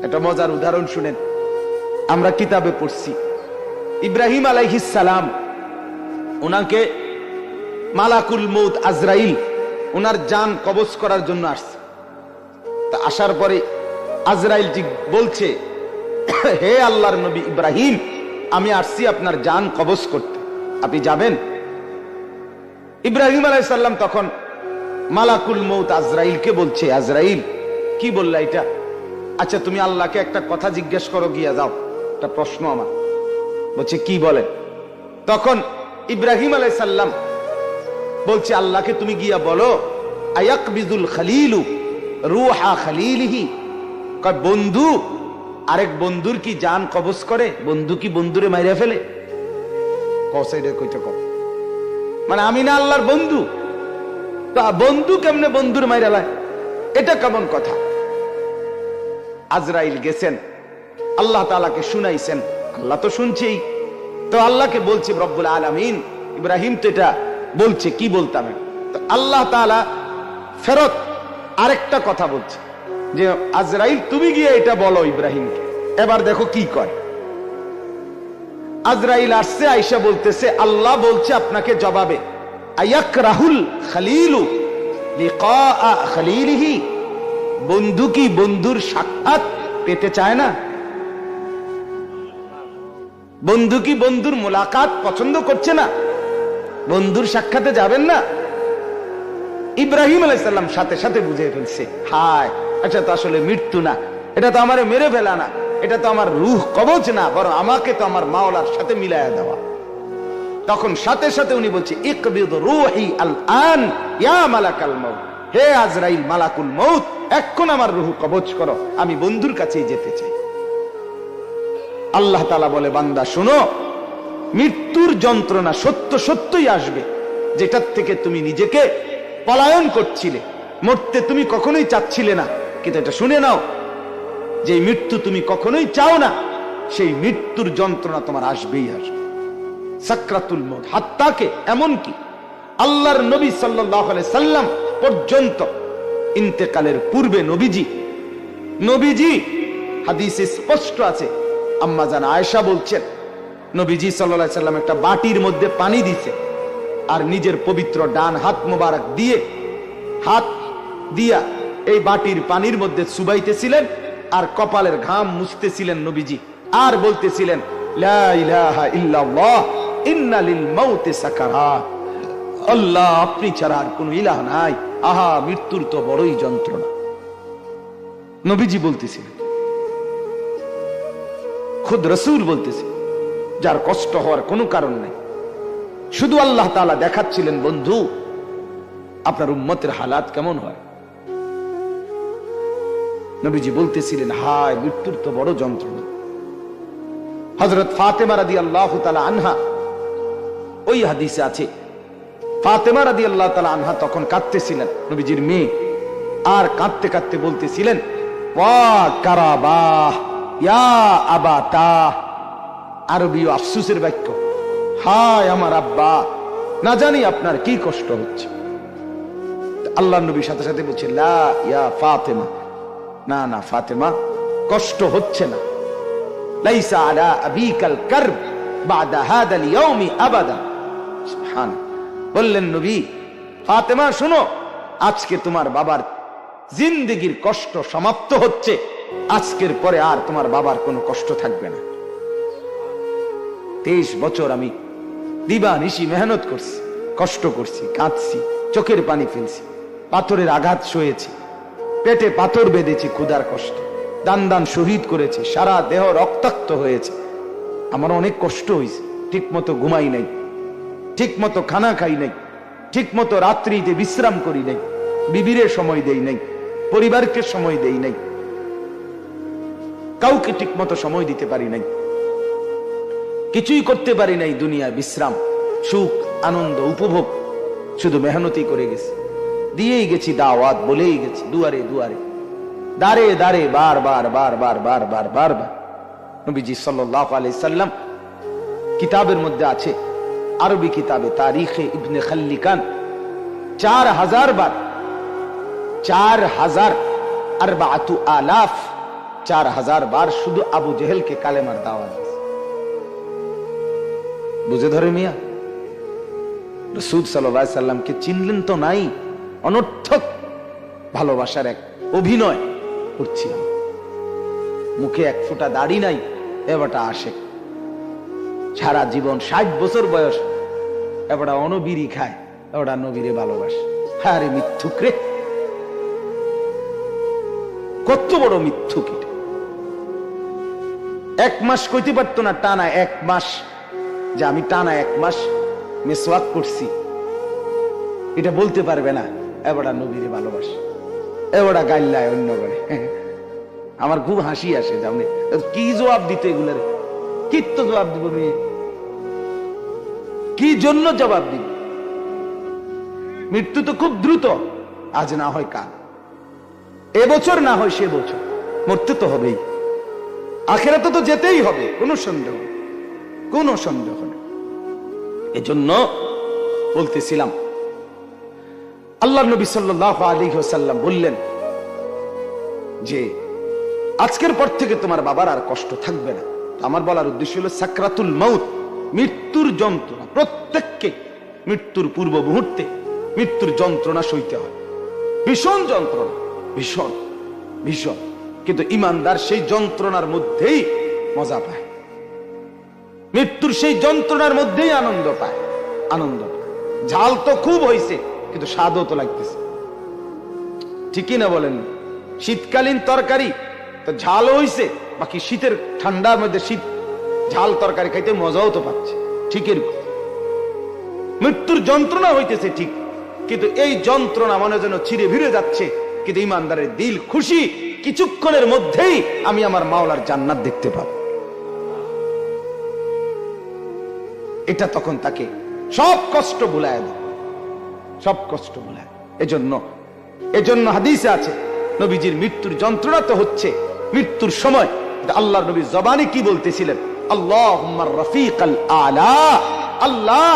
একটা মজার উদাহরণ শুনেন, আমরা কিতাবে পড়ছি ইব্রাহিম আলাইহিস সালাম, ওনাকে মালাকুল মউত আজরাইল ওনার জান কবজ করার জন্য আসছে। তা আসার পরে আজরাইল জি বলছে, হে আল্লাহর নবী ইব্রাহিম, আমি আসছি আপনার জান কবজ করতে, আপনি যাবেন? ইব্রাহিম আলাইহিস সালাম তখন মালাকুল মউত আজরাইলকে বলছে, আজরাইল কি বললা এটা? আচ্ছা তুমি আল্লাহকে একটা কথা জিজ্ঞেস করো, গিয়া যাও, একটা প্রশ্ন আমার। বলছে কি বলেন? তখন ইব্রাহিম আলাইহিস সালাম বলছে, আল্লাহকে তুমি গিয়া বলো, আয়াকবিজুল খলিলু রূহা খলিলিহি, কয় বন্ধু আরেক বন্ধুর কি জান কবজ করে? বন্ধু কি বন্ধুরে মাইরা ফেলে? কসাইডে কইতে কও, মানে আমি না আল্লাহর বন্ধু, তা বন্ধু কেমনে বন্ধুর মাইরা লায়? এটা কেমন কথা? আজরাইল গেছেন, আল্লাহ তাআলাকে শুনাইছেন, আল্লাহ তো শুনছেই, তো আল্লাহকে বলছে রব্বুল আলামিন, ইব্রাহিম তো এটা বলছে, কি বলতাম? তো আল্লাহ তাআলা ফেরত আরেকটা কথা বলছে যে আজরাইল তুমি গিয়ে এটা বলো ইব্রাহিমকে। এবার দেখো কি কয়। আজরাইল আসছে, আয়েশা বলতেছে আল্লাহ বলছে আপনাকে জবাবে, আয়াকরাহুল খলিলু লিকা খলিলিহি, বন্ধু কি বন্ধুর সাক্ষাৎ পেতে চায় না? বন্ধু কি বন্ধুর মোলাকাত পছন্দ করছে না? বন্ধুর সাক্ষাতে যাবেন না? ইব্রাহিম আলাইহিস সালাম সাথে সাথে বুঝে ফেলছে, হায় আচ্ছা তো আসলে মৃত্যু না, এটা তো আমারে মেরে ফেলা না, এটা তো আমার রূহ কবজ না, বরং আমাকে তো আমার মাওলার সাথে মিলায়া দেওয়া। তখন সাথে সাথে উনি বলছে, ইকবিদ রূহি আল আন ইয়া মালাকাল মউত, হে আজরাইল মালাকুল মউত, এখন আমার রূহ কবজ করো, আমি বন্ধুর কাছেই যেতে চাই। আল্লাহ তাআলা বলে, বান্দা শোনো, মৃত্যুর যন্ত্রণা সত্য সত্যই আসবে, যেটার থেকে তুমি নিজেকে পলায়ন করছিলে, মরতে তুমি কখনোই চাচ্ছিলে না, কিন্তু এটা শুনে নাও, যে মৃত্যু তুমি কখনোই চাও না, সেই মৃত্যুর যন্ত্রণা তোমার আসবেই আসবে। সাকরাতুল মউত, হাত্তাকে এমনকি আল্লাহর নবী সাল্লাল্লাহু আলাইহি সাল্লাম পর্যন্ত ইন্তেকালের পূর্বে নবীজি হাদিসে স্পষ্ট আছে, আম্মা জান আয়েশা বলছেন, নবীজি সাল্লাল্লাহু আলাইহি সাল্লাম একটা বাটির মধ্যে পানি দিছে, আর নিজের পবিত্র ডান হাত মোবারক দিয়ে হাত দিয়া এই বাটির পানির মধ্যে চুবাইতেছিলেন, আর কপালের ঘাম মুছতেছিলেন নবীজি, আর বলতেছিলেন, লা ইলাহা ইল্লাল্লাহ ইন্না লিল মাউতি সাকারাত, আল্লাহ আপনি ছাড়া আর কোনো ইলাহ নাই, আহা মৃত্যুর তো বড়ই যন্ত্রণা। নবীজি বলতেছিলেন, খুদ রাসূল বলতেছে, যার কষ্ট হওয়ার কোনো কারণ নাই, শুধু আল্লাহ তাআলা দেখাচ্ছিলেন, বন্ধু আপনার উম্মতের হালাত কেমন হয়। নবীজি বলতেছিলেন, হায় মৃত্যুর তো বড় যন্ত্রণা। হযরত ফাতেমা রাদিয়াল্লাহু তাআলা আনহা, ওই হাদিসে আছে, ফাতেমা রাদিয়াল্লাহু তাআলা আনহা তখন কাঁদতেছিলেন, নবীজির মেয়ে, আর কাঁদতে কাঁদতে বলতেছিলেন, ওয়া কারাবাহ ইয়া আবাতা, আরবীয় আফসোসের বাক্য, হায় আমার আব্বা, না জানি আপনার কি কষ্ট হচ্ছে। আল্লাহর নবী সাথে সাথে বলছে, লা ইয়া ফাতেমা, না না ফাতেমা, কষ্ট হচ্ছে না, লাইসা আলা আবিকাল কারব বাদা হাদাল ইয়াউমি আবাদা। সুবহানাল্লাহ। বললেন নবী, ফাতেমা শোনো, আজকে তোমার বাবার জিন্দেগীর কষ্ট সমাপ্ত হচ্ছে, আজকের পরে আর তোমার বাবার কোনো কষ্ট থাকবে না। 23 বছর আমি দিবানিশি মেহনত করছি, কষ্ট করছি, কাঁদছি, চোখের পানি ফেলছি, পাথরের আঘাত সয়েছি, পেটে পাথর বেঁধেছি, ক্ষুধার কষ্ট, দান দান শহীদ করেছি, সারা দেহ রক্তাক্ত হয়েছে, আমার অনেক কষ্ট হয়েছে, ঠিক মতো ঘুমাই নাই, ঠিক মতো খানা খাই নাই, ঠিক মতো রাত্রিতে বিশ্রাম করি নাই, বিবিরে সময় দেই নাই, পরিবারকে সময় দেই নাই, কাউকে ঠিক মতো সময় দিতে পারি নাই, কিছুই করতে পারি নাই দুনিয়ায়, বিশ্রাম সুখ আনন্দ উপভোগ শুধু মেহনতি করে গেছি, দিয়েই গেছি দাওয়াত, বলেই গেছি দুয়ারে দুয়ারে, দাঁড়ে দাঁড়ে, বারবার বারবার বারবার বারবার। নবীজি সাল্লাল্লাহু আলাইহি সাল্লাম কিতাবের মধ্যে আছে, আরবি কিতাবে তারিখে ইবনে খাল্লিকান 4000 বার, 4000 4000 4000 বার শুধু আবু জেহেলকে কালেমার দাওয়াত দিয়েছে। বুঝে ধরে মিয়া, রাসূল সাল্লাল্লাহু আলাইহি সাল্লামকে চিনলেন তো নাই, অনর্থক ভালোবাসার এক অভিনয় করছিলাম। মুখে এক ফোঁটা দাড়ি নাই, এবারটা আসে সারা জীবন 60 বছর বয়স, এবারটা অনবিরি খায়, এবারটা নবীরে ভালোবাসে। আরে মিথ্যুক রে, কত বড় মিথ্যুক এটা। 1 মাস কইতে পারতো না টানা 1 মাস, যে আমি টানা 1 মাস মেসওয়াক করছি, এটা বলতে পারবে না। এবারটা নবীরে ভালোবাসে, এবারটা গাইল্লায় অন্য করে। আমার খুব হাসি আসে, জানে কি জবাব দিত এগুলার, কি তো জবাব দিব মেয়ে, কি জন্য জবাব দিব? মৃত্যু তো খুব দ্রুত, আজ না হয় কাল, এবছর না হয় সে বছর, মরতে তো হবেই, আখিরাতে তো যেতেই হবে, কোনো সন্দেহ, কোনো সন্দেহ নেই। এজন্য বলতেছিলাম, আল্লাহ নবী সাল্লাল্লাহু আলাইহি ওয়াসাল্লাম বললেন যে আজকের পর থেকে তোমার বাবার আর কষ্ট থাকবে না। আমার বলার উদ্দেশ্য হলো সাকরাতুল মাউত, মৃত্যুর যন্ত্রণা। প্রত্যেককে মৃত্যুর পূর্ব মুহূর্তে মৃত্যুর যন্ত্রণা সইতে হয়, ভীষণ যন্ত্রণা, ভীষণ ভীষণ। কিন্তু ঈমানদার সেই যন্ত্রণার মধ্যেই মজা পায়, মৃত্যুর সেই যন্ত্রণার মধ্যেই আনন্দ পায়, আনন্দ পায়। ঝাল তো খুব হয়েছে, কিন্তু স্বাদও তো লাগতেছে, ঠিকই না বলেন? শীতকালীন তরকারি তো ঝাল হইছে, বাকি শীতের ঠান্ডার মধ্যে শীত ঝাল তরকারি খাইতে মজাও তো পাচ্ছে, ঠিক এরকম মৃত্যুর যন্ত্রণা হইতেছে ঠিক, কিন্তু এই যন্ত্রণা মনে যেন ছিঁড়ে ভিড়ে যাচ্ছে, কিন্তু ঈমানদারের দিল খুশি, কিছুক্ষণের মধ্যেই আমি আমার মাওলার জান্নাত দেখতে পাবো। এটা তখন তাকে সব কষ্ট ভুলায় দেয়, সব কষ্ট ভুলায়। এজন্য হাদিসে আছে, নবীজির মৃত্যুর যন্ত্রণা তো হচ্ছে মৃত্যুর সময়, আল্লাহর নবী জবানে কি বলতেছিলেন? আল্লাহুম্মা রাফিকাল আলা, আল্লাহ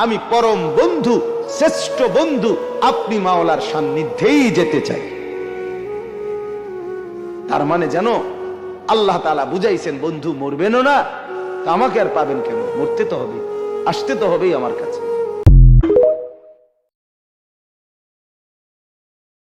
আমি পরম বন্ধু, শ্রেষ্ঠ বন্ধু, আপনি মাওলার সান্নিধ্যেই যেতে চাই। তার মানে যেন আল্লাহ তাআলা বুঝাইছেন, বন্ধু মরবেনও না, আমাকে আর পাবেন কেন? মরতে তো হবে, আসতে তো হবেই আমার কাছে।